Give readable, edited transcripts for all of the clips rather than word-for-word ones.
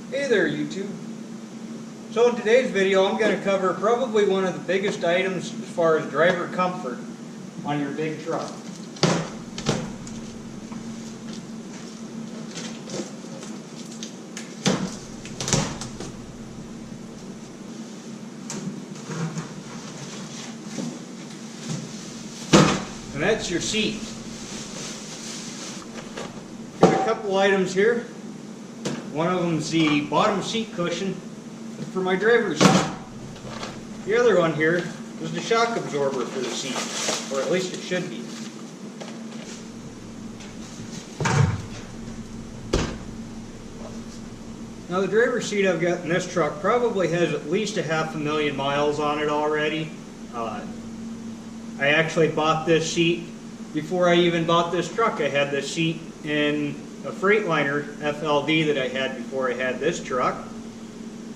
Hey there, YouTube. So in today's video I'm going to cover probably one of the biggest items as far as driver comfort on your big truck. And that's your seat. Got a couple items here. One of them is the bottom seat cushion for my driver's seat. The other one here is the shock absorber for the seat, or at least it should be. Now the driver's seat I've got in this truck probably has at least 500,000 miles on it already. I actually bought this seat before I even bought this truck. I had this seat in a Freightliner FLV that I had before I had this truck.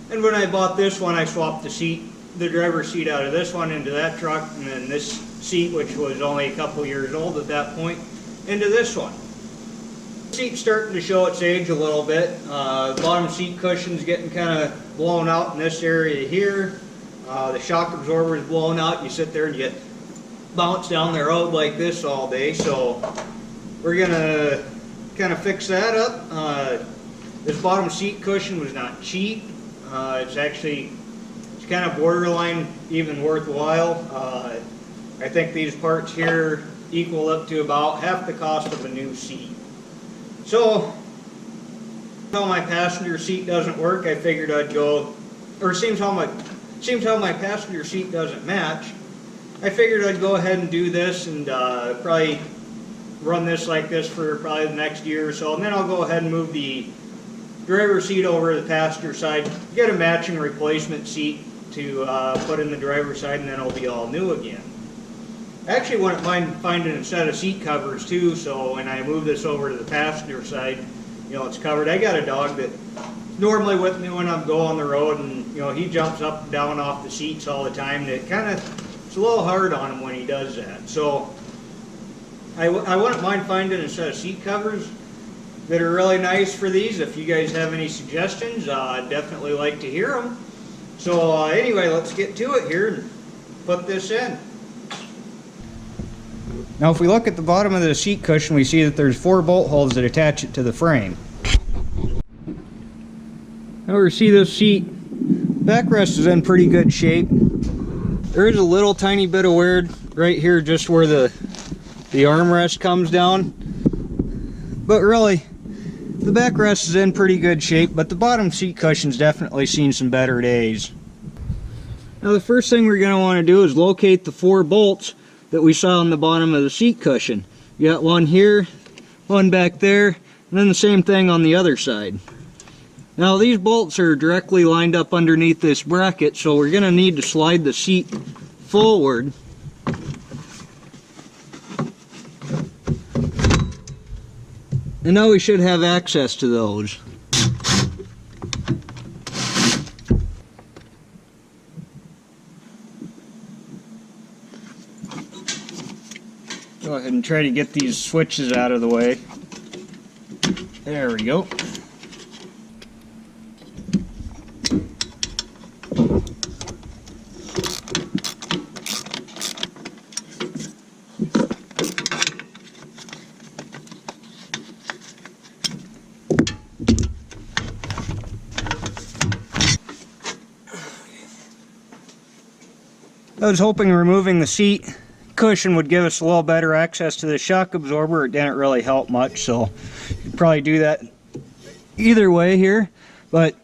And when I bought this one, I swapped the driver's seat out of this one into that truck, and then this seat, which was only a couple years old at that point, into this one. The seat's starting to show its age a little bit. The bottom seat cushion's getting kind of blown out in this area here. The shock absorber is blown out. You sit there and you bounce down the road like this all day. So we're gonna kind of fix that up. This bottom seat cushion was not cheap. It's kind of borderline even worthwhile. I think these parts here equal up to about half the cost of a new seat. So, how my passenger seat doesn't work, I figured I'd go, or seems how my passenger seat doesn't match. I figured I'd go ahead and do this and probably run this like this for probably the next year or so, and then I'll go ahead and move the driver's seat over to the passenger side, get a matching replacement seat to put in the driver's side, and then it'll be all new again. I actually wouldn't mind finding a set of seat covers too, so when I move this over to the passenger side, you know, it's covered. I got a dog that normally with me when I'm going on the road, and you know, he jumps up and down off the seats all the time, and it's a little hard on him when he does that. So I wouldn't mind finding a set of seat covers that are really nice for these. If you guys have any suggestions, I'd definitely like to hear them. So anyway, let's get to it here and put this in. Now if we look at the bottom of the seat cushion, we see that there's 4 bolt holes that attach it to the frame. Now we see this seat backrest is in pretty good shape. There is a little tiny bit of wear right here just where the armrest comes down. But really, the backrest is in pretty good shape, but the bottom seat cushion's definitely seen some better days. Now the first thing we're going to want to do is locate the 4 bolts that we saw on the bottom of the seat cushion. You got one here, one back there, and then the same thing on the other side. Now these bolts are directly lined up underneath this bracket, so we're going to need to slide the seat forward. And now we should have access to those. Go ahead and try to get these switches out of the way. There we go. I was hoping removing the seat cushion would give us a little better access to the shock absorber. It didn't really help much, so you'd probably do that either way here. But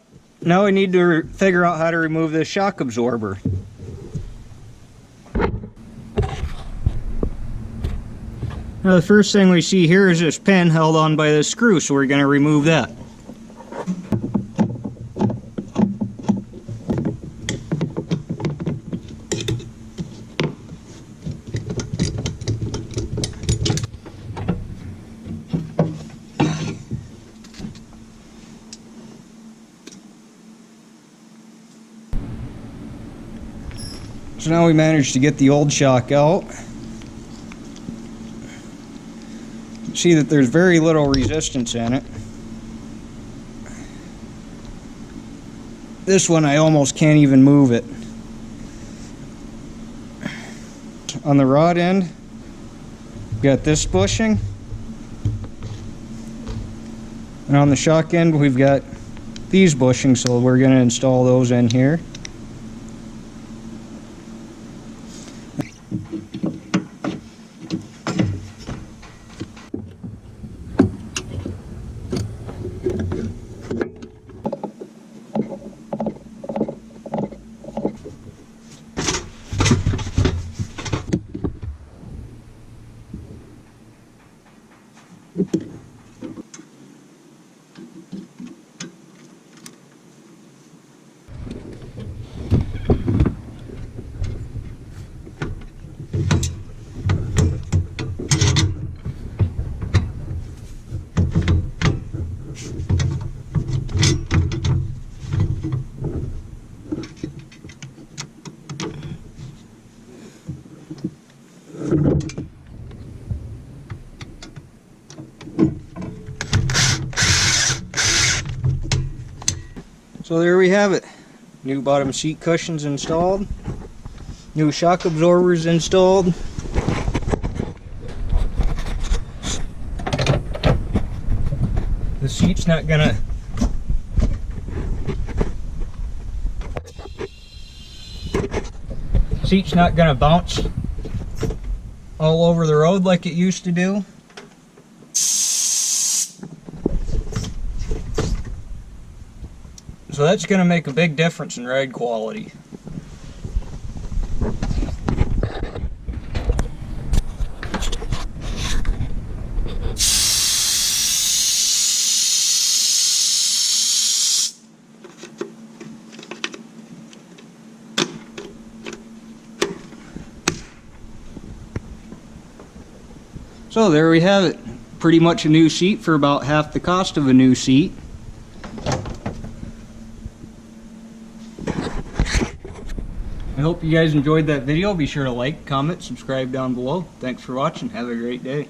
now we need to figure out how to remove this shock absorber. Now the first thing we see here is this pin held on by this screw, so we're going to remove that. So now we managed to get the old shock out. See that there's very little resistance in it. This one I almost can't even move it. On the rod end, we've got this bushing. And on the shock end, we've got these bushings, so we're going to install those in here. So there we have it. New bottom seat cushions installed. New shock absorbers installed. The seat's not gonna bounce all over the road like it used to do. So that's going to make a big difference in ride quality. So there we have it. Pretty much a new seat for about half the cost of a new seat. I hope you guys enjoyed that video. Be sure to like, comment, subscribe down below. Thanks for watching. Have a great day.